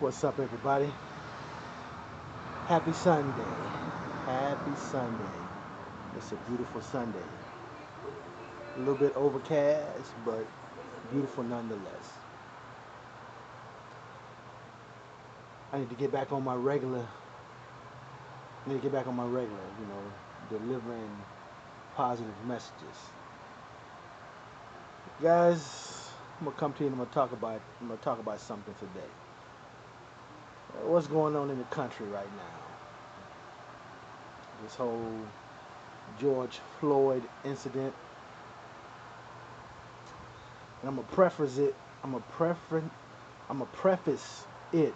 What's up, everybody? Happy Sunday. Happy Sunday. It's a beautiful Sunday. A little bit overcast, but beautiful nonetheless. I need to get back on my regular. I need to get back on my regular, delivering positive messages. Guys, I'm gonna come to you and I'm gonna talk about something today. What's going on in the country right now? This whole George Floyd incident. And I'm gonna preface it. I'm gonna preface. I'm gonna preface it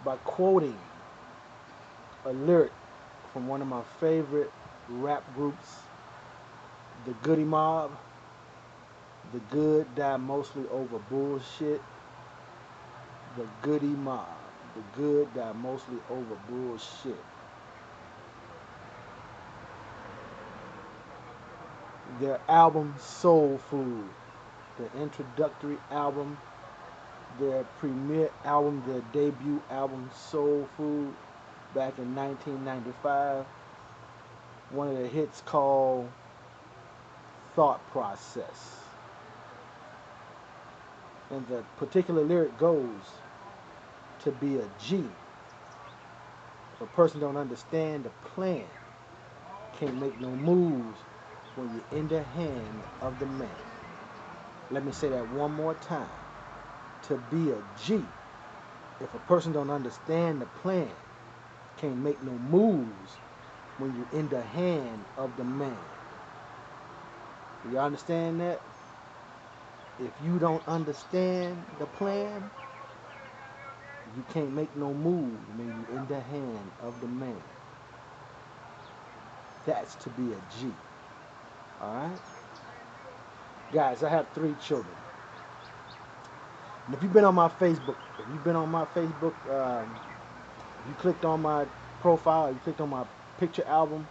by quoting a lyric from one of my favorite rap groups, the Goody Mob. The good die mostly over bullshit. The Goody Mob. The good die mostly over bullshit. Their album Soul Food, the introductory album, their premiere album, their debut album Soul Food back in 1995. One of the hits called Thought Process. And the particular lyric goes, to be a G. If a person don't understand the plan, can't make no moves when you're in the hand of the man. Let me say that one more time. To be a G. If a person don't understand the plan, can't make no moves when you're in the hand of the man. Do you understand that? If you don't understand the plan, you can't make no move when you're in the hand of the man. That's to be a G. Alright? Guys, I have 3 children. And if you've been on my Facebook, if you clicked on my profile, you clicked on my picture album,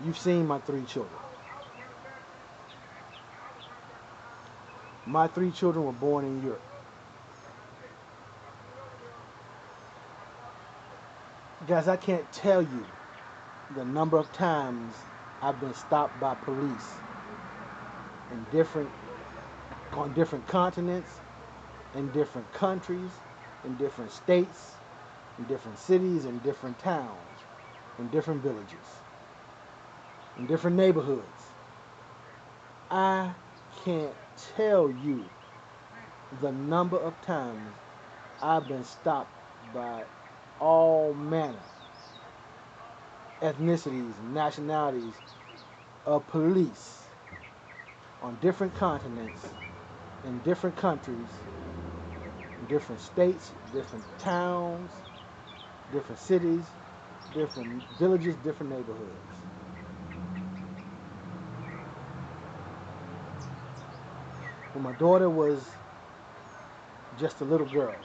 you've seen my 3 children. My 3 children were born in Europe. Guys, I can't tell you the number of times I've been stopped by police on different continents, in different countries, in different states, in different cities, in different towns, in different villages, in different neighborhoods. I can't tell you the number of times I've been stopped by all manner, ethnicities, nationalities of police on different continents, in different countries, in different states, different towns, different cities, different villages, different neighborhoods. When my daughter was just a little girl,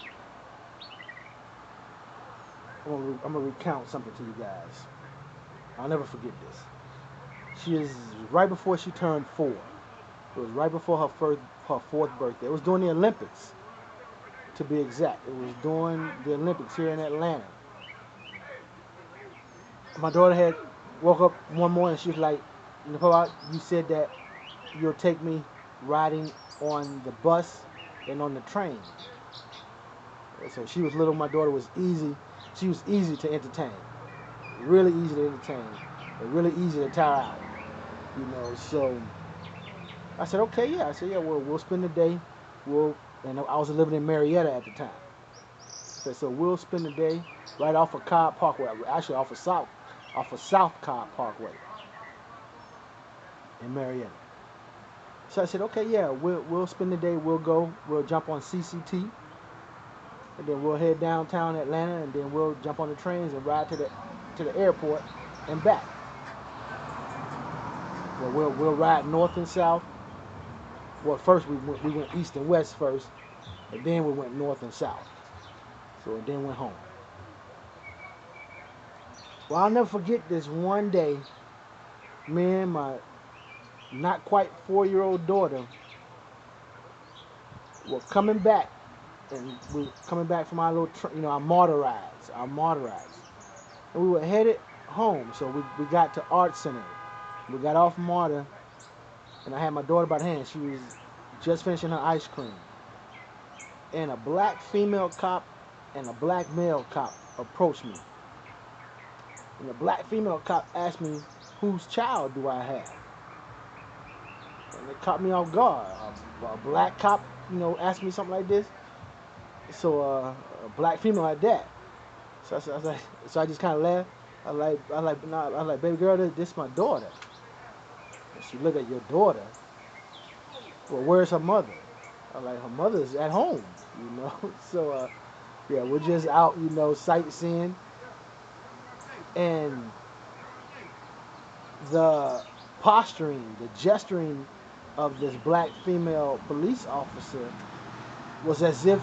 I'm gonna recount something to you guys. I'll never forget this. She is right before she turned 4. It was right before her 4th birthday. It was during the Olympics, to be exact. It was during the Olympics here in Atlanta. My daughter had woke up one morning. She was like, "Nicole, you said that you'll take me riding on the bus and on the train." So she was little. My daughter was easy. She was easy to entertain. Really easy to entertain. And really easy to tire out. So I said, okay, yeah. I said, yeah, we'll spend the day. And I was living in Marietta at the time. I said, so we'll spend the day right off of Cobb Parkway. Actually, off of South Cobb Parkway in Marietta. So I said, okay, yeah, we'll spend the day. We'll jump on CCT, and then we'll head downtown Atlanta, and then we'll jump on the trains and ride to the airport and back. Well, we'll ride north and south. Well, first we went east and west first, and then we went north and south. So and then went home. Well, I'll never forget this one day. Me and my not quite 4-year-old daughter were coming back and we were coming back from our little, our martyr rides, and we were headed home. So we got to Art Center. We got off Martyr, and I had my daughter by the hand. She was just finishing her ice cream, and a black female cop and a black male cop approached me. And the black female cop asked me, "Whose child do I have?" And it caught me off guard. A black cop, asked me something like this. So a black female at that. I was like, so I just kind of laughed. I like, baby girl, this my daughter. And she looked at your daughter. Well, where's her mother? I like, her mother's at home. So yeah, we're just out, sightseeing, and the posturing, the gesturing of this black female police officer was as if,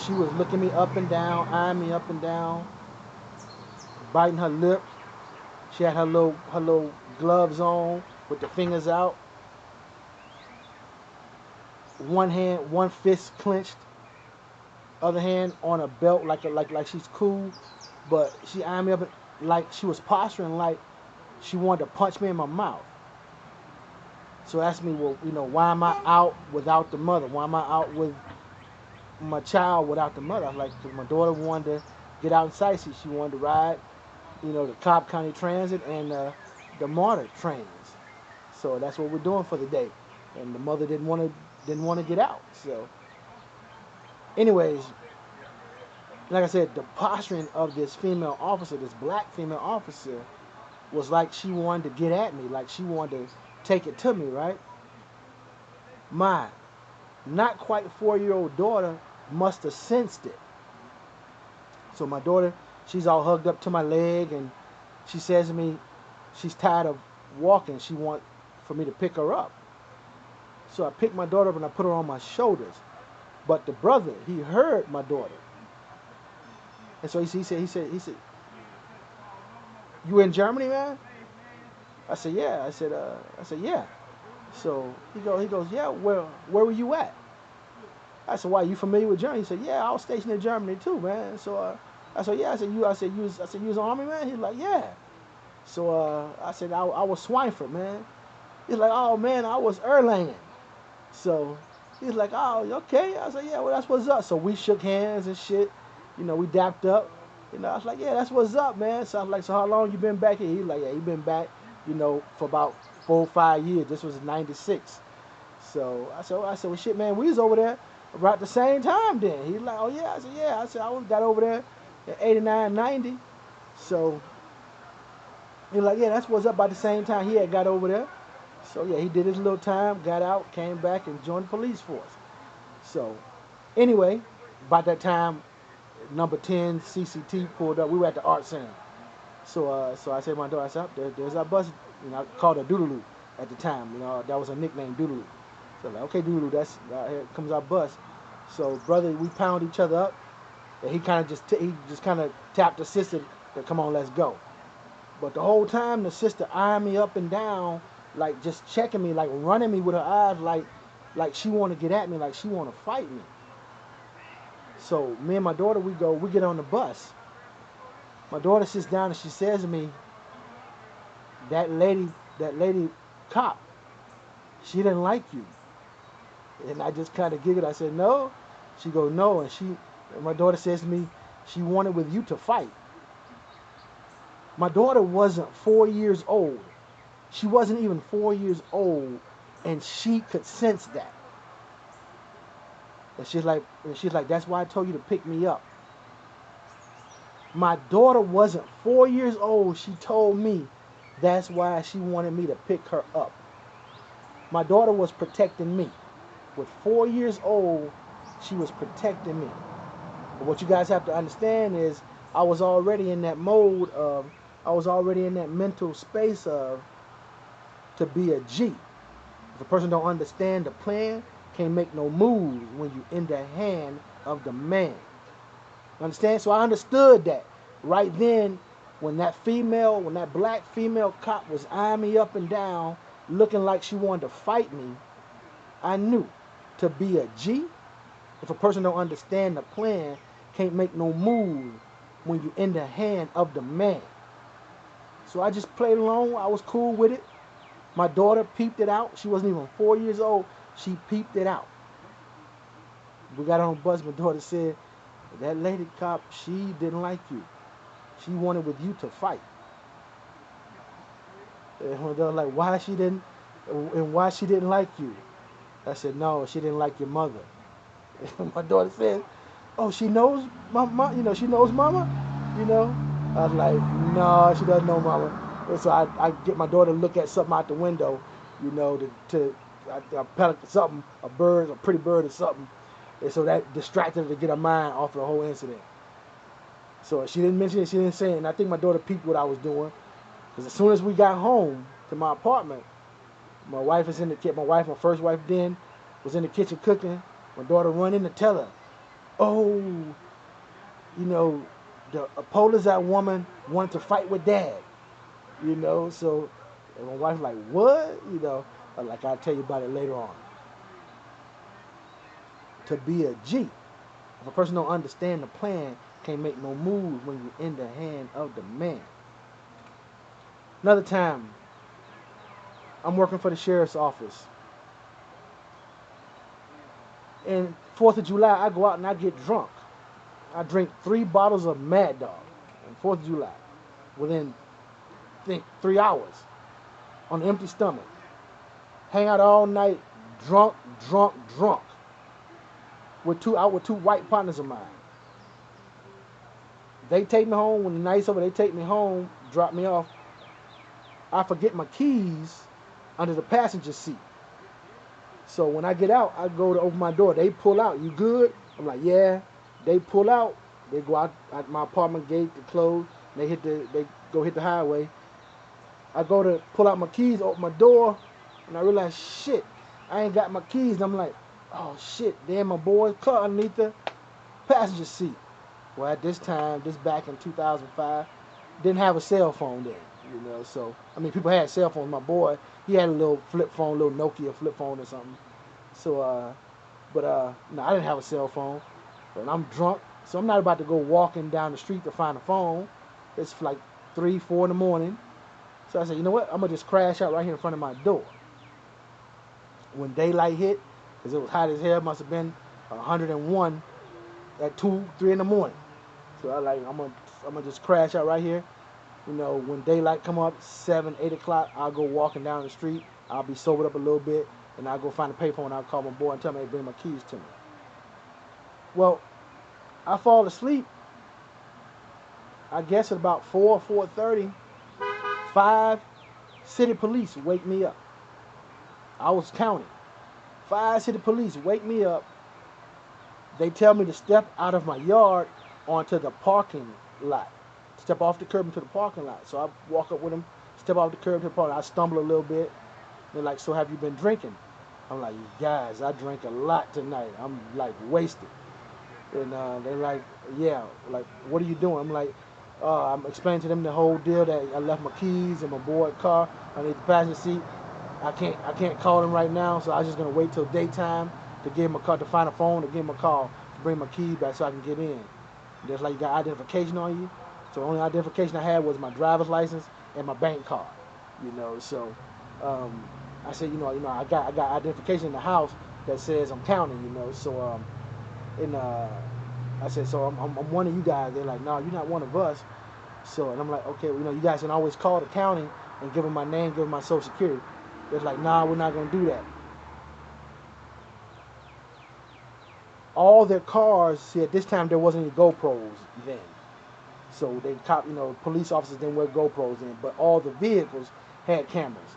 she was looking me up and down, eyeing me up and down, biting her lip. She had her little gloves on with the fingers out. One hand, one fist clenched, other hand on a belt like she's cool, but she eyed me up like she was posturing like she wanted to punch me in my mouth. So asked me, well, why am I out without the mother? Why am I out with my child without the mother? I was like, because my daughter wanted to get out and sightsee. She wanted to ride, the Cobb County Transit and the MARTA trains. So that's what we're doing for the day. And the mother didn't want to get out. So, anyways, like I said, the posturing of this female officer, this black female officer, was like she wanted to get at me, like she wanted to take it to me, right? My not quite 4-year-old daughter must have sensed it. So my daughter, she's all hugged up to my leg, and she says to me, she's tired of walking. She wants for me to pick her up. So I picked my daughter up and I put her on my shoulders. But the brother, he heard my daughter. And so he said, you in Germany, man? I said, yeah. I said, yeah. So he goes, yeah. Where were you at? I said, why? You familiar with Germany? He said, yeah. I was stationed in Germany too, man. So I said, yeah. I said, you was an army man? He's like, yeah. So I said, I was Schweinfurt, man. He's like, oh man, I was Erlangen. So he's like, oh, okay. I said, yeah, well, that's what's up. So we shook hands and shit. We dapped up. I was like, yeah, that's what's up, man. So I was like, so how long you been back here? He's like, yeah, he been back, for about 4 or 5 years. This was in '96. So I said, well, shit, man, we was over there about the same time then. He's like, oh yeah. I said, yeah. I said, I got over there in '89, '90. So he's like, yeah, that's what's up. About the same time he had got over there. So yeah, he did his little time, got out, came back, and joined the police force. So anyway, about that time, number 10 CCT pulled up. We were at the Art Center. So I said to my daughter, I said, there's our bus. I called her Doodaloo at the time. That was her nickname, Doodaloo. So like, okay, Doodaloo, here comes our bus. So brother, we pound each other up, and he kind of kind of tapped the sister to come on, let's go. But the whole time the sister eyeing me up and down, like just checking me, like running me with her eyes, like she want to get at me, like she want to fight me. So me and my daughter, we get on the bus. My daughter sits down and she says to me, that lady cop, she didn't like you. And I just kind of giggled. I said, no. She goes, no. And my daughter says to me, she wanted with you to fight. My daughter wasn't 4 years old. She wasn't even 4 years old, and she could sense that. And she's like, that's why I told you to pick me up. My daughter wasn't 4 years old. She told me that's why she wanted me to pick her up. My daughter was protecting me. With 4 years old, she was protecting me. But what you guys have to understand is I was already in that mode of, I was already in that mental space of to be a G. If a person don't understand the plan, can't make no moves when you in the hand of the man. Understand? So I understood that right then when that black female cop was eyeing me up and down, looking like she wanted to fight me, I knew to be a G, If a person don't understand the plan, can't make no move when you in the hand of the man. So I just played along. I was cool with it. My daughter peeped it out. She wasn't even 4 years old. She peeped it out. We got on the bus. My daughter said, that lady cop, she didn't like you. She wanted with you to fight. And my daughter like, why she didn't like you? I said, no, she didn't like your mother. And my daughter said, oh, she knows she knows mama, you know. I was like, no, she doesn't know mama. And so I get my daughter to look at something out the window, I pellet something, a bird, a pretty bird or something. And so that distracted her to get her mind off of the whole incident. So she didn't mention it, she didn't say it. And I think my daughter peeped what I was doing. Because as soon as we got home to my apartment, my wife is in the kitchen. My first wife then, was in the kitchen cooking. My daughter run in to tell her, oh, the Polizat woman wanted to fight with dad. So and my wife like, what? Like I'll tell you about it later on. To be a G. If a person don't understand the plan, can't make no moves when you're in the hand of the man. Another time, I'm working for the sheriff's office. And 4th of July, I go out and I get drunk. I drink 3 bottles of Mad Dog on 4th of July within, I think, 3 hours on an empty stomach. Hang out all night, drunk, with two white partners of mine. They take me home. When the night's over, they take me home, drop me off. I forget my keys under the passenger seat. So when I get out, I go to open my door. They pull out. You good? I'm like, yeah. They pull out. They go out at my apartment gate to close. They go hit the highway. I go to pull out my keys, open my door, and I realize, shit, I ain't got my keys. And I'm like, oh shit, damn, my boy's car underneath the passenger seat. Well, at this time, back in 2005, didn't have a cell phone then. So I mean, people had cell phones. My boy, he had a little flip phone, little Nokia flip phone or something. So, no, I didn't have a cell phone. But I'm drunk, so I'm not about to go walking down the street to find a phone. It's like 3, 4 in the morning. So I said, you know what? I'm gonna just crash out right here in front of my door. When daylight hit, because it was hot as hell, must have been 101 at 2, 3 in the morning. So I'm gonna just crash out right here. When daylight come up, 7, 8 o'clock, I'll go walking down the street. I'll be sobered up a little bit, and I'll go find a payphone, and I'll call my boy and tell him, hey, bring my keys to me. Well, I fall asleep, I guess at about 4:30, 5 city police wake me up. I was counting. 5 city police wake me up. They tell me to step out of my yard onto the parking lot. Step off the curb into the parking lot. So I walk up with them, step off the curb to the parking lot. I stumble a little bit. They're like, so have you been drinking? I'm like, guys, I drank a lot tonight. I'm like wasted. And they're like, yeah, like, what are you doing? I'm like, I'm explaining to them the whole deal that I left my keys in my board's car underneath the passenger seat. I can't call them right now, so I was just gonna wait till daytime to give him a call, to find a phone, to give him a call, to bring my keys back so I can get in. There's like, you got identification on you. So the only identification I had was my driver's license and my bank card. So I said, I got identification in the house that says I'm counting. So and I said, so I'm one of you guys. They're like, no, you're not one of us. So, and I'm like, okay, well, you guys can always call the county and give them my name, give them my social security. They're like, nah, we're not gonna do that. All their cars, see, at this time there wasn't any GoPros then. So police officers didn't wear GoPros in, but all the vehicles had cameras.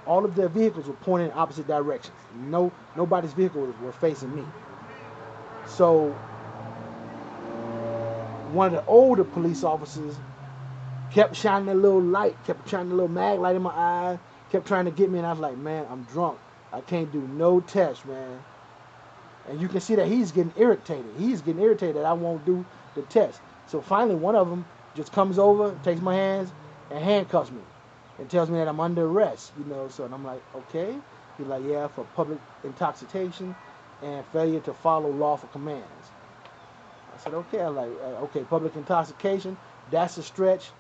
All of their vehicles were pointing in opposite directions. Nobody's vehicles were facing me. So one of the older police officers kept shining a little light, kept shining a little mag light in my eye, kept trying to get me, and I was like, man, I'm drunk. I can't do no test, man. And you can see that he's getting irritated. He's getting irritated that I won't do the test. So finally, one of them just comes over, takes my hands, and handcuffs me, and tells me that I'm under arrest. So and I'm like, okay. He's like, yeah, for public intoxication. and failure to follow lawful commands. I said, okay. I'm like, okay, public intoxication, that's a stretch.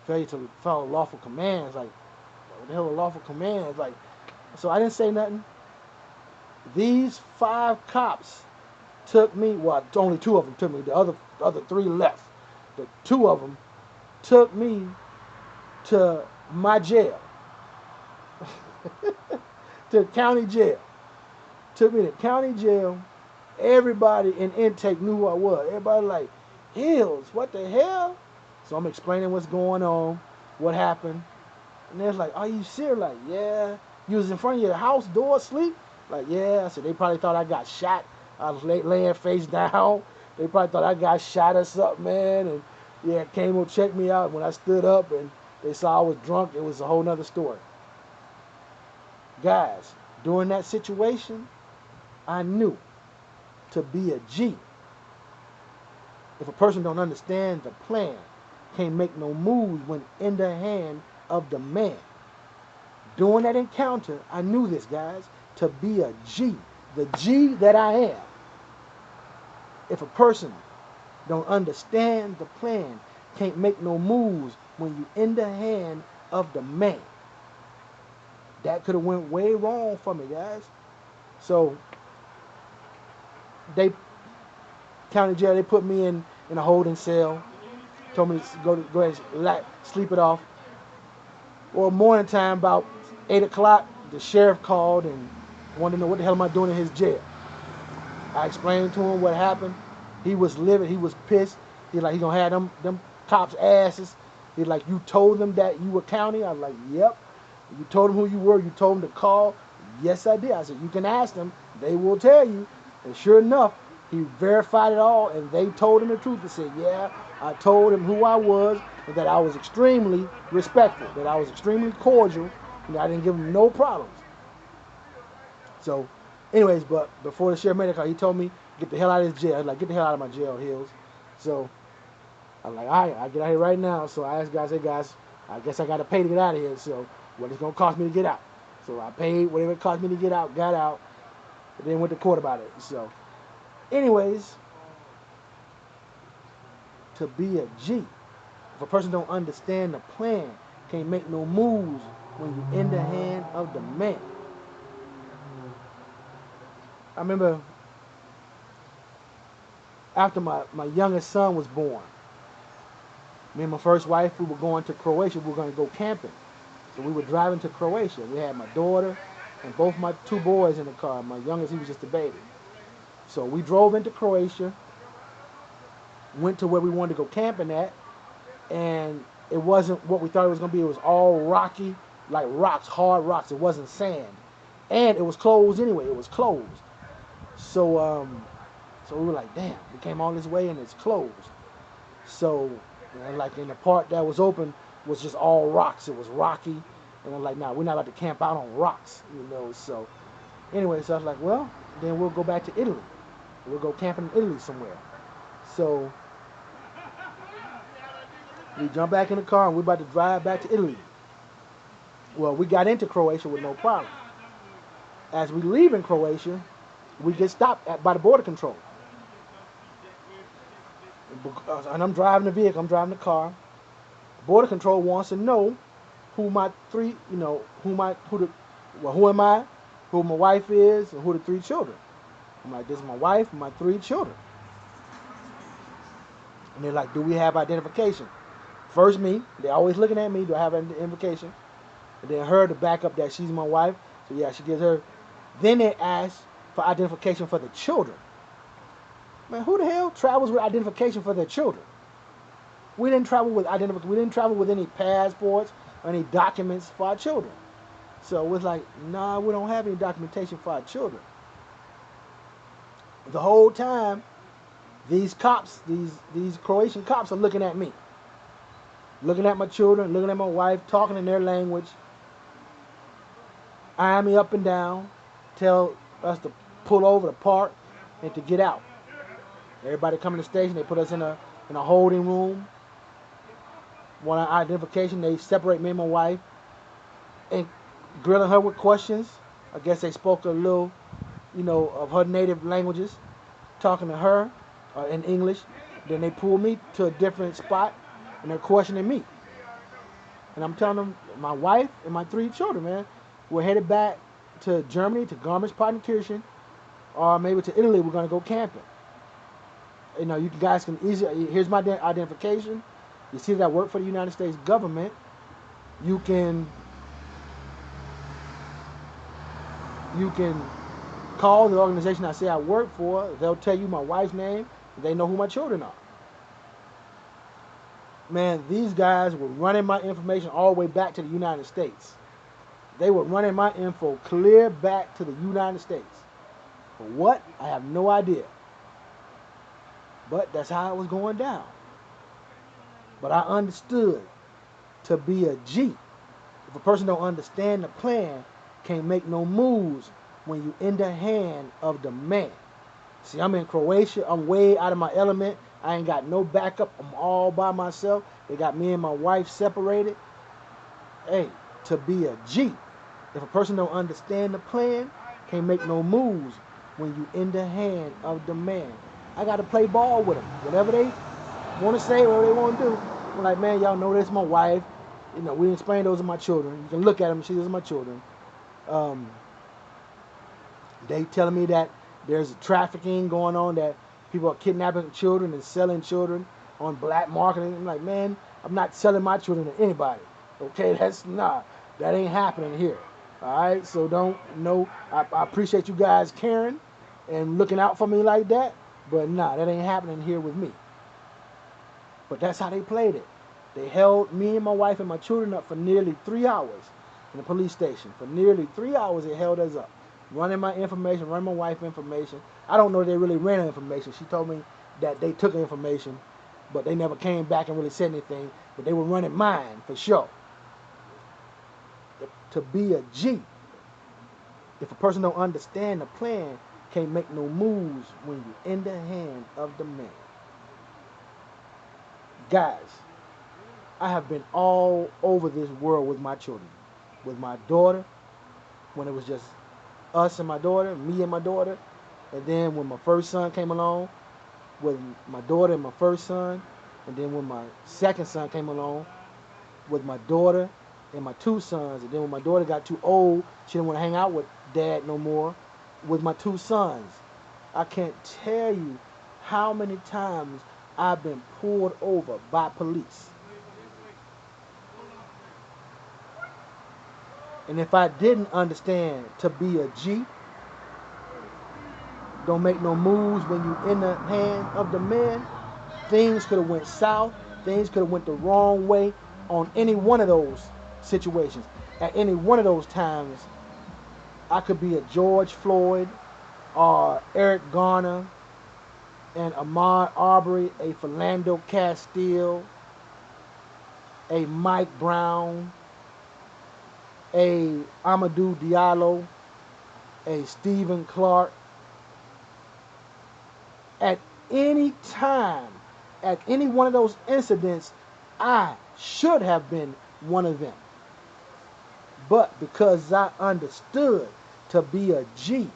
Failure to follow lawful commands, like, what the hell are lawful commands? Like, so I didn't say nothing. These 5 cops took me. Well, only 2 of them took me. The other 3 left. The 2 of them took me to my jail, to county jail. Took me to county jail. Everybody in intake knew who I was. Everybody like, Hills, what the hell? So I'm explaining what's going on, what happened. And they're like, are you serious? Like, yeah. You was in front of your house door asleep? Like, yeah. I said, they probably thought I got shot. I was laying face down. They probably thought I got shot or something, man. And yeah, came and checked me out. When I stood up and they saw I was drunk, it was a whole nother story. Guys, during that situation, I knew to be a G. If a person don't understand the plan, can't make no moves when in the hand of the man. During that encounter, I knew this, guys, to be a G. The G that I am. If a person don't understand the plan, can't make no moves when you in the hand of the man. That could have went way wrong for me, guys. So they county jail, they put me in a holding cell. Told me to go ahead and sleep it off. Well, morning time, about 8 o'clock, the sheriff called and wanted to know what the hell am I doing in his jail. I explained to him what happened. He was livid. He was pissed. He like, he gonna have them cops' asses. He like, you told them that you were county? I was like, yep. You told them who you were. You told them to call. Yes, I did. I said, you can ask them. They will tell you. And sure enough, he verified it all, and they told him the truth. They said, yeah, I told him who I was, and that I was extremely respectful, that I was extremely cordial, and I didn't give him no problems. So, anyways, but before the sheriff made a call, he told me, get the hell out of this jail. I was like, get the hell out of my jail, Hills. So, I'm like, all right, I get out here right now. So I asked guys, hey guys, I guess I got to pay to get out of here. So, what it's going to cost me to get out? So I paid whatever it cost me to get out, got out, and then went to court about it. So, anyways, to be a G, if a person don't understand the plan, can't make no moves when you in the hand of the man. I remember after my youngest son was born, me and my first wife, we were going to Croatia. We were going to go camping. So we were driving to Croatia. We had my daughter and both my 2 boys in the car. My youngest, he was just a baby. So we drove into Croatia, went to where we wanted to go camping at, and it wasn't what we thought it was going to be. It was all rocky, like rocks, hard rocks. It wasn't sand. And it was closed anyway. It was closed. So so we were like, damn, we came all this way and it's closed. So, like in the part that was open was just all rocks. It was rocky. And I'm like, nah, we're not about to camp out on rocks, So, anyway, so I was like, well, then we'll go back to Italy. We'll go camping in Italy somewhere. So, we jumped back in the car and we're about to drive back to Italy. Well, we got into Croatia with no problem. As we leave in Croatia, we get stopped by the border control. And I'm driving the vehicle, I'm driving the car. Border control wants to know who my 3, who am I, who my wife is, and who the 3 children. I'm like, this is my wife and my 3 children. And they're like, do we have identification? First me, they're always looking at me, do I have identification? And then her to back up that she's my wife. So yeah, she gives her. Then they ask for identification for the children. Man, who the hell travels with identification for their children? We didn't travel with identification. We didn't travel with any passports or any documents for our children. So it was like, nah, we don't have any documentation for our children. The whole time, these cops, these Croatian cops are looking at me. Looking at my children, looking at my wife, talking in their language. Eyeing me up and down. Tell us to pull over, to park, and to get out. Everybody coming to the station, they put us in a holding room. Want our identification, they separate me and my wife and grilling her with questions. I guess they spoke a little of her native languages, talking to her in English. Then they pull me to a different spot, and they're questioning me. And I'm telling them my wife and my 3 children, man, we're headed back to Germany, to Garmisch-Partenkirchen, or maybe to Italy. We're going to go camping. You guys can easily, here's my identification. You see that I work for the United States government. You can call the organization I say I work for. They'll tell you my wife's name. They know who my children are. Man, these guys were running my information all the way back to the United States. They were running my info clear back to the United States. For what? I have no idea. But that's how it was going down. But I understood to be a G. If a person don't understand the plan, can't make no moves when you in the hand of the man. See, I'm in Croatia. I'm way out of my element. I ain't got no backup. I'm all by myself. They got me and my wife separated. Hey, to be a G. If a person don't understand the plan, can't make no moves when you in the hand of the man. I got to play ball with them. Whatever they want to say, whatever they want to do. I'm like, man, y'all know this is my wife. We explain those are my children. You can look at them and see those are my children. They telling me that there's trafficking going on, that people are kidnapping children and selling children on black market. I'm like, man, I'm not selling my children to anybody. Okay, that ain't happening here. All right, so I appreciate you guys caring and looking out for me like that, but that ain't happening here with me. But that's how they played it. They held me and my wife and my children up for nearly 3 hours in the police station. For nearly 3 hours, they held us up, running my information, running my wife's information. I don't know if they really ran her information. She told me that they took information, but they never came back and really said anything. But they were running mine for sure. To be a G, if a person don't understand the plan, can't make no moves when you're in the hand of the man. Guys, I have been all over this world with my children. With my daughter, when it was just us and my daughter, me and my daughter. And then when my first son came along, with my daughter and my first son. And then when my second son came along, with my daughter and my 2 sons. And then when my daughter got too old, she didn't want to hang out with dad no more, with my 2 sons. I can't tell you how many times I've been pulled over by police. And if I didn't understand to be a G, don't make no moves when you in the hand of the man, things could have went south. Things could have went the wrong way on any one of those situations. At any one of those times, I could be a George Floyd or Eric Garner, and Ahmaud Arbery, a Philando Castile, a Mike Brown, a Amadou Diallo, a Stephen Clark. At any time, at any one of those incidents, I should have been one of them. But because I understood to be a G,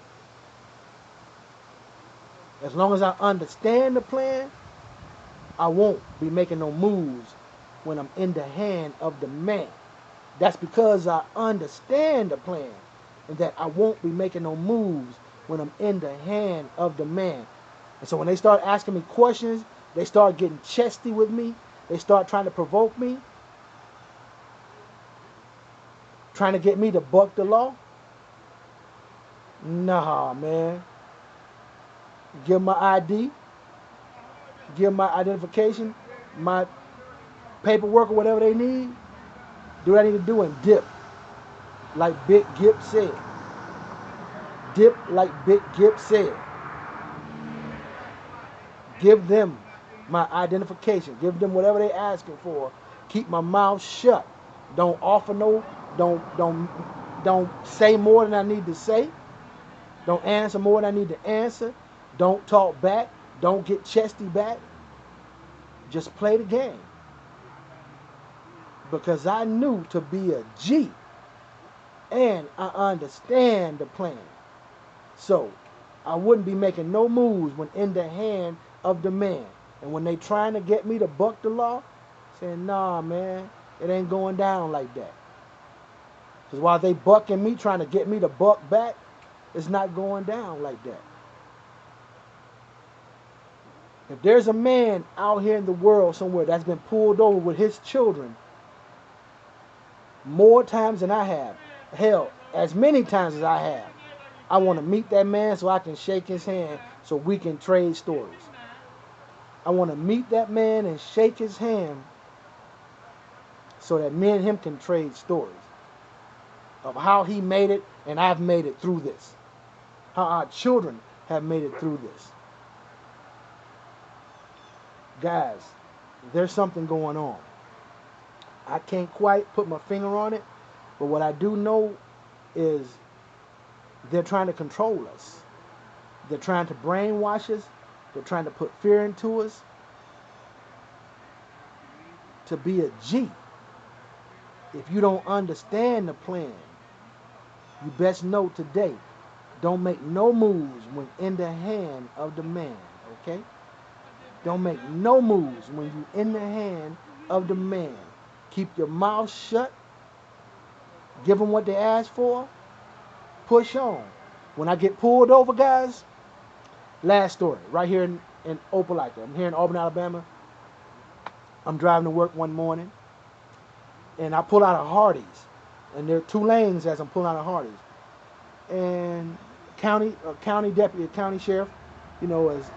as long as I understand the plan, I won't be making no moves when I'm in the hand of the man. That's because I understand the plan, and that I won't be making no moves when I'm in the hand of the man. And so when they start asking me questions, they start getting chesty with me, they start trying to provoke me, trying to get me to buck the law. Nah, man. Give them my ID, give them my identification, my paperwork or whatever they need. Do what I need to do and dip, like Big Gip said. Dip like Big Gip said. Give them my identification. Give them whatever they asking for. Keep my mouth shut. Don't offer no. Don't say more than I need to say. Don't answer more than I need to answer. Don't talk back. Don't get chesty back. Just play the game. Because I knew to be a G, and I understand the plan. So I wouldn't be making no moves when in the hand of the man. And when they trying to get me to buck the law, saying, nah, man, it ain't going down like that. Because while they bucking me, trying to get me to buck back, it's not going down like that. If there's a man out here in the world somewhere that's been pulled over with his children more times than I have, hell, as many times as I have, I want to meet that man so I can shake his hand so we can trade stories. I want to meet that man and shake his hand so that me and him can trade stories of how he made it and I've made it through this. How our children have made it through this. Guys, there's something going on. I can't quite put my finger on it, but what I do know is they're trying to control us. They're trying to brainwash us. They're trying to put fear into us. To be a G, if you don't understand the plan, you best know today, don't make no moves when in the hand of the man, okay? Don't make no moves when you in the hand of the man. Keep your mouth shut. Give them what they ask for. Push on. When I get pulled over, guys, last story, right here in Opelika. I'm here in Auburn, Alabama. I'm driving to work one morning, and I pull out a Hardee's. And there are 2 lanes as I'm pulling out a Hardee's. And county deputy, county sheriff, is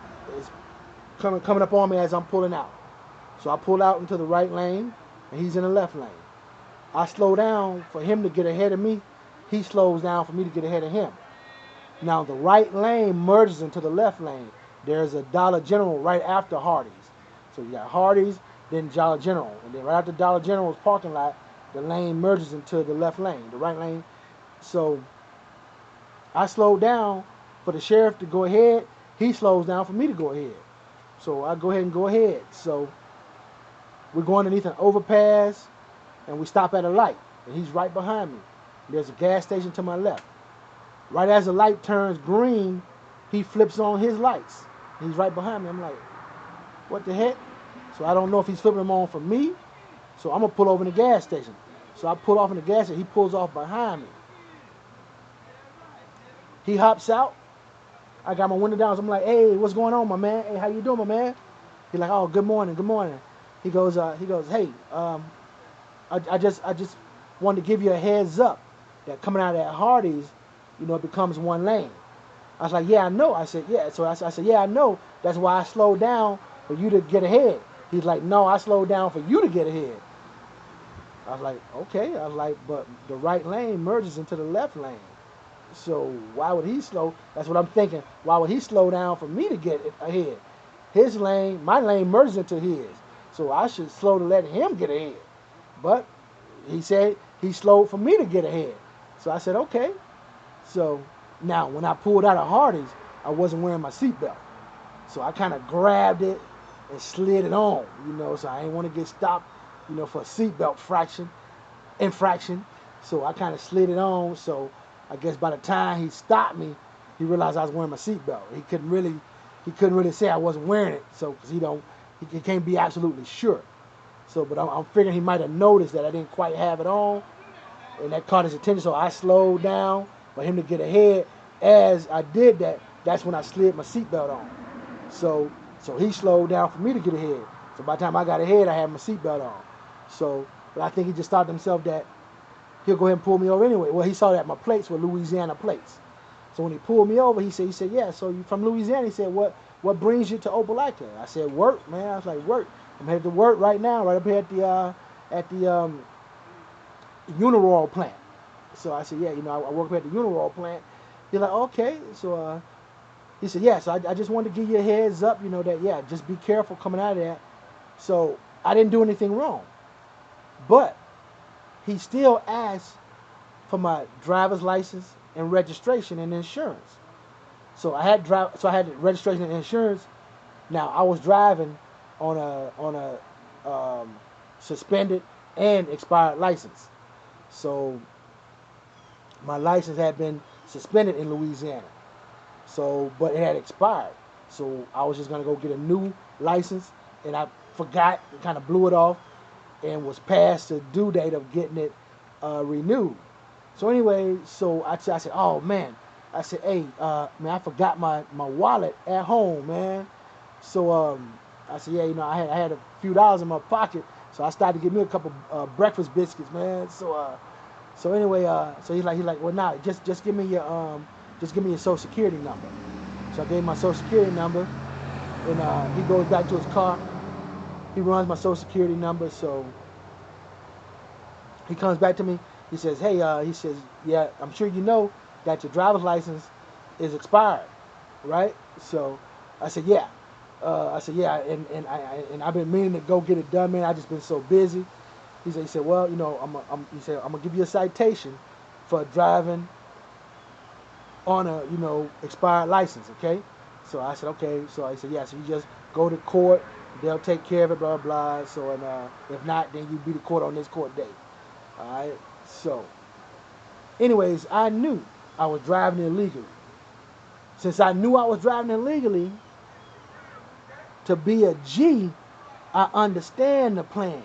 coming up on me as I'm pulling out. So I pull out into the right lane, and he's in the left lane. I slow down for him to get ahead of me. He slows down for me to get ahead of him. Now the right lane merges into the left lane. There's a Dollar General right after Hardee's. So you got Hardee's, then Dollar General. And then right after Dollar General's parking lot, the lane merges into the left lane, the right lane. So I slow down for the sheriff to go ahead. He slows down for me to go ahead. So I go ahead and go ahead. So we're going underneath an overpass, and we stop at a light. And he's right behind me. There's a gas station to my left. Right as the light turns green, he flips on his lights. He's right behind me. I'm like, what the heck? So I don't know if he's flipping them on for me. So I'm going to pull over in the gas station. So I pull off in the gas station. He pulls off behind me. He hops out. I got my window down. So I'm like, hey, what's going on, my man? Hey, how you doing, my man? He's like, oh, good morning, good morning. He goes, hey, I just wanted to give you a heads up that coming out of that Hardee's, it becomes 1 lane. I was like, yeah, I know. I said, yeah. So I said, yeah, I know. That's why I slowed down for you to get ahead. He's like, no, I slowed down for you to get ahead. I was like, okay. I was like, but the right lane merges into the left lane. So why would he slow? That's what I'm thinking. Why would he slow down for me to get ahead? His lane, my lane merges into his. So I should slow to let him get ahead. But he said he slowed for me to get ahead. So I said, okay. So now when I pulled out of Hardee's, I wasn't wearing my seatbelt. So I kind of grabbed it and slid it on, so I didn't want to get stopped, for a seatbelt infraction. So I kind of slid it on. So I guess by the time he stopped me, he realized I was wearing my seatbelt. He couldn't really say I wasn't wearing it. So because he can't be absolutely sure. So, but I'm figuring he might have noticed that I didn't quite have it on, and that caught his attention. So I slowed down for him to get ahead. As I did that, that's when I slid my seatbelt on. So he slowed down for me to get ahead. So by the time I got ahead, I had my seatbelt on. So, but I think he just thought to himself that he'll go ahead and pull me over anyway. Well, he saw that my plates were Louisiana plates. So when he pulled me over, he said, yeah, so you from Louisiana? He said, what brings you to Opelika? I said, work, man. I was like, work. I'm headed to work right now, right up here at the Uniroyal plant. So I said, yeah, I work here at the Uniroyal plant. He's like, okay. So he said, yeah, so I just wanted to give you a heads up, that, yeah, just be careful coming out of that. So I didn't do anything wrong. But he still asked for my driver's license and registration and insurance. So I had registration and insurance. Now I was driving on a suspended and expired license. So my license had been suspended in Louisiana. So, but it had expired. So I was just gonna go get a new license, and I forgot, kind of blew it off, and was past the due date of getting it renewed. So anyway, so I said, oh man, I said, hey, man, I forgot my wallet at home, man. So I said, yeah, I had a few dollars in my pocket, so I started to get me a couple breakfast biscuits, man. So anyway, so he's like, well, nah, just give me your social security number. So I gave him my social security number, and he goes back to his car. He runs my social security number, so he comes back to me. He says, hey, he says, yeah, I'm sure you know that your driver's license is expired, right? So I said, yeah. And I've been meaning to go get it done, man. I just been so busy. He said, well, I'm gonna give you a citation for driving on a, expired license, okay? So I said, okay. So I said, yeah. So you just go to court. They'll take care of it, blah blah. So and if not, then you be to court on this court date. All right. So, anyways, I knew I was driving illegally. Since I knew I was driving illegally, to be a G, I understand the plan.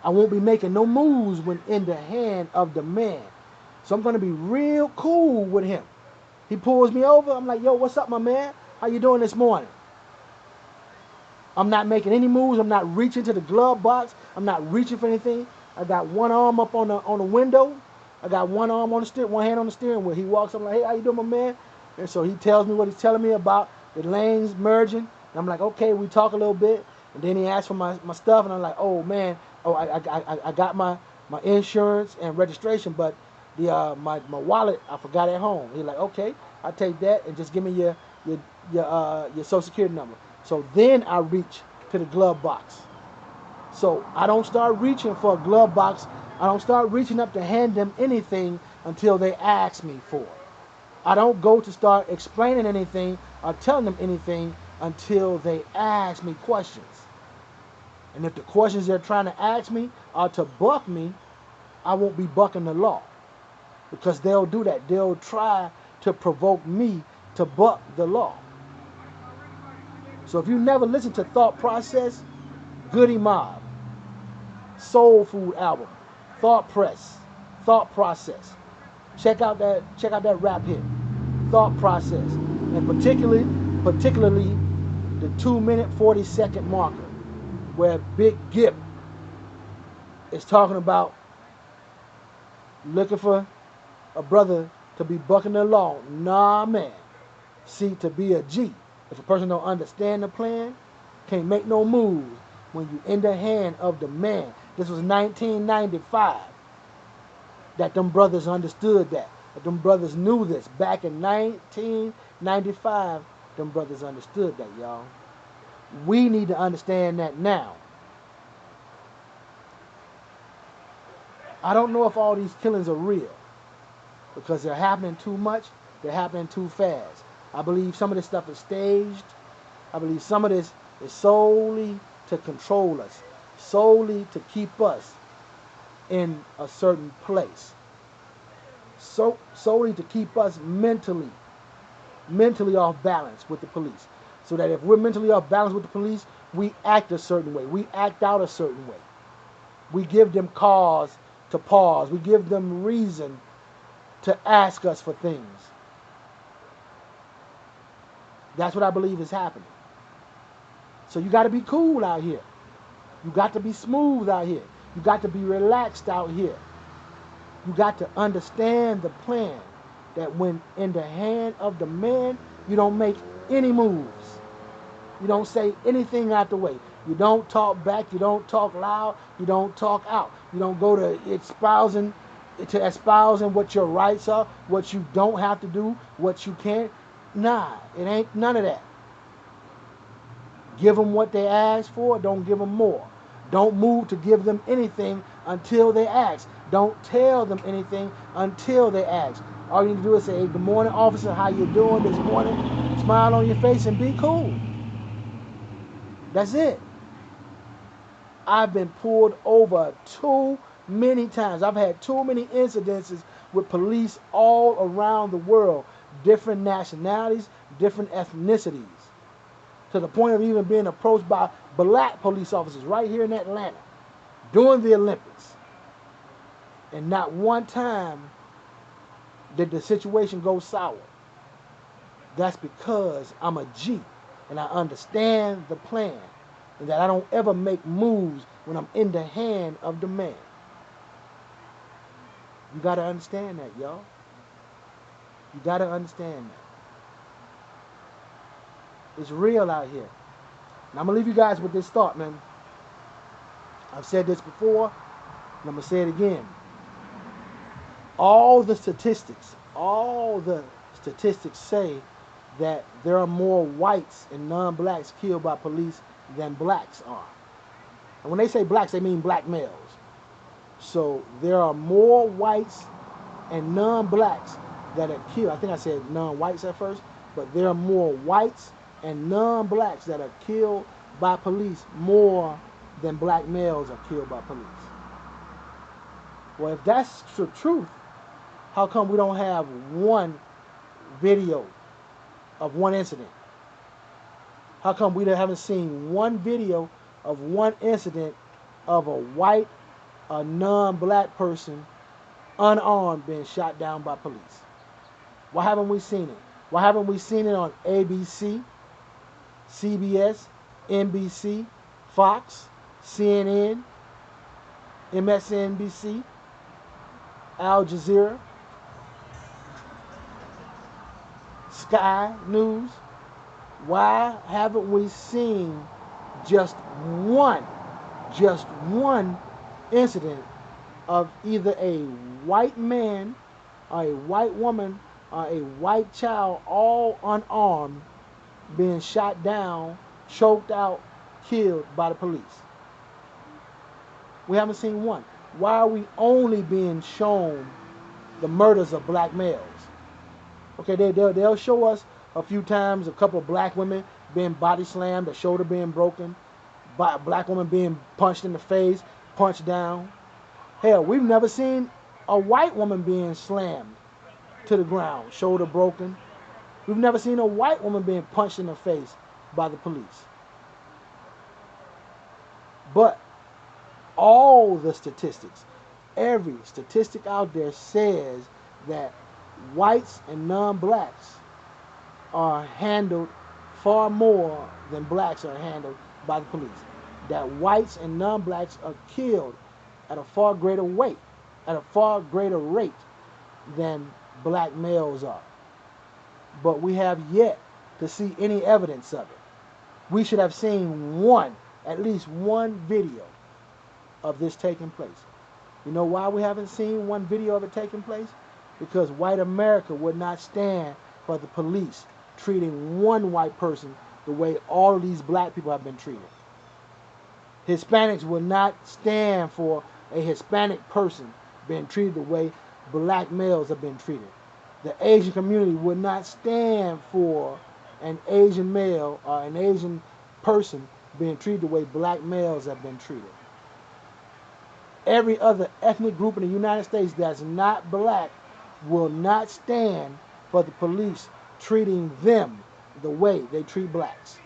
I won't be making no moves when in the hand of the man. So I'm gonna be real cool with him. He pulls me over. I'm like, yo, what's up, my man? How you doing this morning? I'm not making any moves. I'm not reaching to the glove box. I'm not reaching for anything. I got one arm up on the window. I got one arm on the steering, one hand on the steering wheel. He walks up, I'm like, hey, how you doing, my man? And so he tells me what he's telling me about the lanes merging. And I'm like, okay, we talk a little bit. And then he asks for my stuff, and I'm like, oh man, I got my insurance and registration, but the my wallet I forgot at home. He's like, okay, I'll take that and just give me your social security number. So then I reach to the glove box. So I don't start reaching for a glove box. I don't start reaching up to hand them anything until they ask me for it. I don't go to start explaining anything or telling them anything until they ask me questions. And if the questions they're trying to ask me are to buck me, I won't be bucking the law. Because they'll do that. They'll try to provoke me to buck the law. So if you never listen to Thought Process, Goody Mob, Soul Food album, Thought Process. Check out that rap hit, Thought Process, and particularly the 2-minute 40-second marker, where Big Gip is talking about looking for a brother to be bucking the law. Nah, man. See, to be a G, if a person don't understand the plan, can't make no moves when you in the hand of the man. This was 1995 that them brothers understood that them brothers knew this. Back in 1995, them brothers understood that, y'all. We need to understand that now. I don't know if all these killings are real because they're happening too much. They're happening too fast. I believe some of this stuff is staged. I believe some of this is solely to control us, solely to keep us in a certain place, solely to keep us mentally off balance with the police, so that if we're mentally off balance with the police, we act a certain way, we act out a certain way, we give them cause to pause, we give them reason to ask us for things. That's what I believe is happening. So you got to be cool out here. You got to be smooth out here. You got to be relaxed out here. You got to understand the plan, that when in the hand of the man, you don't make any moves. You don't say anything out the way. You don't talk back. You don't talk loud. You don't talk out. You don't go to espousing what your rights are, what you don't have to do, what you can't. Nah, it ain't none of that. Give them what they ask for. Don't give them more. Don't move to give them anything until they ask. Don't tell them anything until they ask. All you need to do is say, hey, good morning, officer. How you doing this morning? Smile on your face and be cool. That's it. I've been pulled over too many times. I've had too many incidences with police all around the world different nationalities, different ethnicities, to the point of even being approached by black police officers right here in Atlanta during the Olympics. And not one time did the situation go sour. That's because I'm a G and I understand the plan and that I don't ever make moves when I'm in the hand of the man. You got to understand that, y'all. You got to understand that. It's real out here. And I'm going to leave you guys with this thought, man. I've said this before, and I'm going to say it again. All the statistics say that there are more whites and non-blacks killed by police than blacks are. And when they say blacks, they mean black males. So there are more whites and non-blacks that are killed. I think I said non-whites at first, but there are more whites and non-blacks that are killed by police more than black males are killed by police. Well, if that's the truth, how come we don't have one video of one incident? How come we haven't seen one video of one incident of a white, a non-black person, unarmed, being shot down by police? Why haven't we seen it? Why haven't we seen it on ABC, CBS, NBC, Fox, CNN, MSNBC, Al Jazeera, Sky News? Why haven't we seen just one incident of either a white man or a white woman or a white child, all unarmed, being shot down, choked out, killed by the police? We haven't seen one. Why are we only being shown the murders of black males? Okay, they'll show us a few times a couple of black women being body slammed, a shoulder being broken, by a black woman being punched in the face, punched down. Hell, we've never seen a white woman being slammed to the ground, shoulder broken. We've never seen a white woman being punched in the face by the police. But all the statistics, every statistic out there says that whites and non-blacks are handled far more than blacks are handled by the police. That whites and non-blacks are killed at a far greater rate than black males are. But we have yet to see any evidence of it. We should have seen at least one video of this taking place. You know why we haven't seen one video of it taking place? Because white America would not stand for the police treating one white person the way all of these black people have been treated. Hispanics would not stand for a Hispanic person being treated the way black males have been treated. The Asian community would not stand for an Asian male or an Asian person being treated the way black males have been treated. Every other ethnic group in the United States that's not black will not stand for the police treating them the way they treat blacks.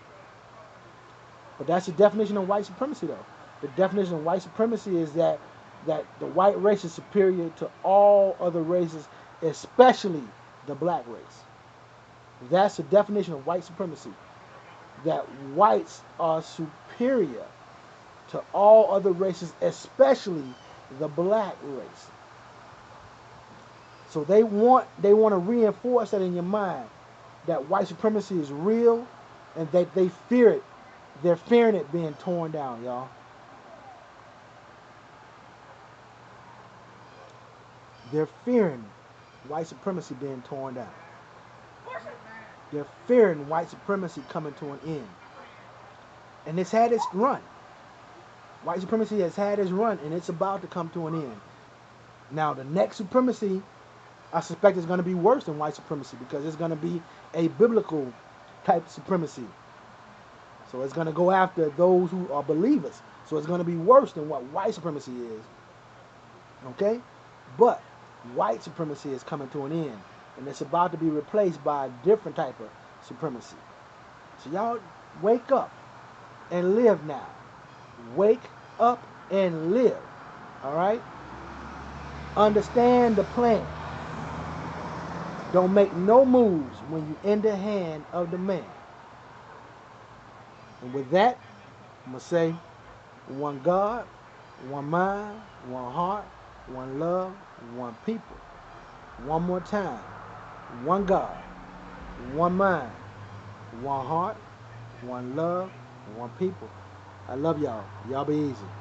But that's the definition of white supremacy, though. The definition of white supremacy is that the white race is superior to all other races, especially the black race. That's the definition of white supremacy. That whites are superior to all other races, especially the black race. So they want to reinforce that in your mind, that white supremacy is real and that they fear it. They're fearing it being torn down, y'all. They're fearing white supremacy being torn down. They're fearing white supremacy coming to an end. And it's had its run. White supremacy has had its run, and it's about to come to an end. Now, the next supremacy, I suspect, is going to be worse than white supremacy, because it's going to be a biblical type supremacy. So it's going to go after those who are believers. So it's going to be worse than what white supremacy is. Okay? But white supremacy is coming to an end. And it's about to be replaced by a different type of supremacy. So y'all wake up and live now. Wake up and live. All right? Understand the plan. Don't make no moves when you in the hand of the man. And with that, I'm going to say one God, one mind, one heart, one love, one people. One more time. One God, one mind, one heart, one love, and one people. I love y'all. Y'all be easy.